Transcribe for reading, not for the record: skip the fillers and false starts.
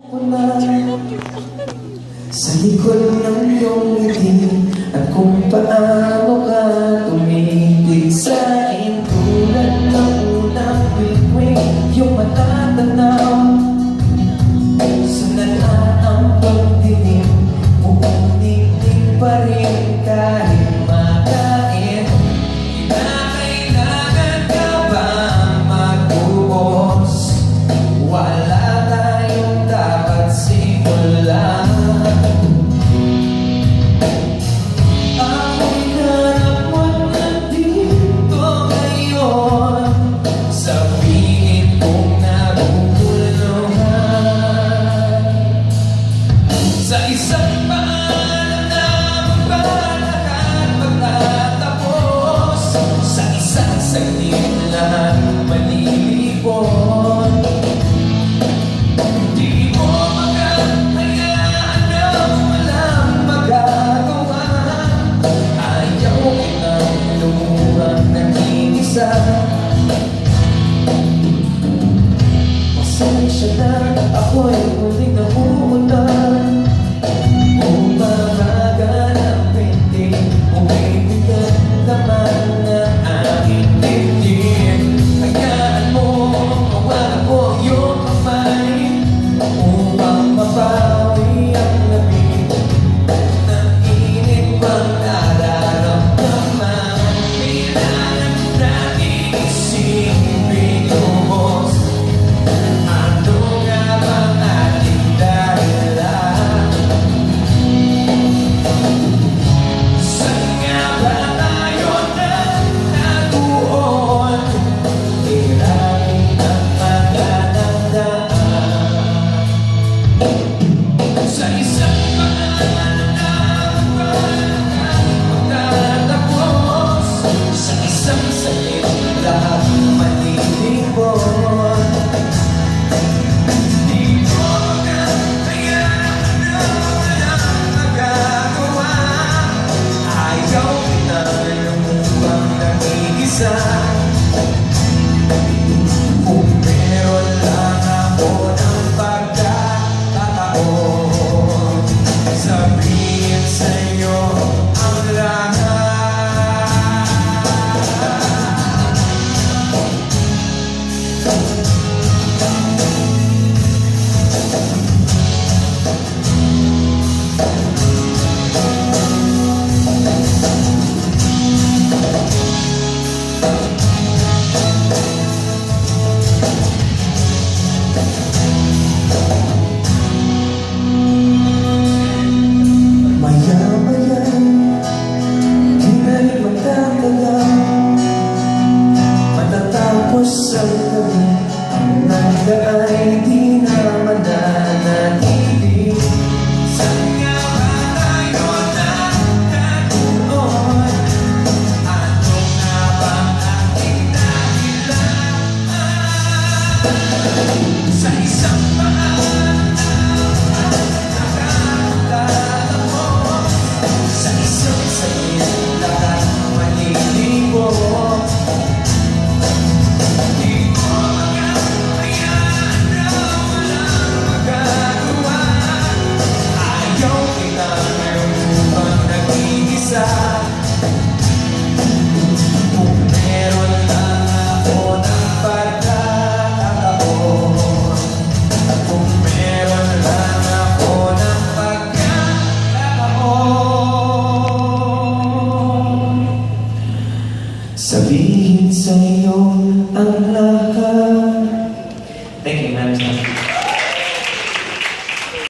Sa likod ng iyong ngiti at kung paano ka tumitig sa akin tulad ng unang wing-wing yung matatanaw sa nalaang pagdilim umuulit pa rin kahit makain. Kinakailangan ka ba magbuhos? Wala tayong dapat simulan. Ako'y narapat na dito ngayon sa pilit kong naguguluhan. Sa isang paalam na magpalakad pagtatapos, sa isang saglit lahat malilipon. Pasensya na, ako'y muling nahuhunan. Umaga ng pintig, umibigat naman ang aking dibdib. Hayaan mo, mawala ko ang iyong kamay upang mapawi ang lamig ng init pang nararamdaman. Kailangan natin isipin lubos. Ano nga bang ating dahilan? Saan nga ba tayo nagtagpuan? Hirapin ang maganandaan. Sa isang paalam na magtatapos, sa isang salit lahat malilipon. Di mo makakayaan na walang magagawa. Ayaw kita lumubang nag-iisa. Kung meron lang ako ng pagkakataon, sabihin sa'yo ang lahat. Maya-maya, di na rin magtatagal, matatapos ang gabi, ang nagdaan ay di na mananatili. Saan nga ba tayo nagtagpuan? Ano nga bang ating dahilan? Sa isang paalam na nakatatapos, sa isang saglit lahat malilipon. Di mo makakayaan na walang magagawa. Ayaw kitang lumubang nag-iisa. Kung meron lang ako ng pagkakataon, kung meron lang ako ng pagkakataon, sabihin sa'yo ang lahat. Thank you, man.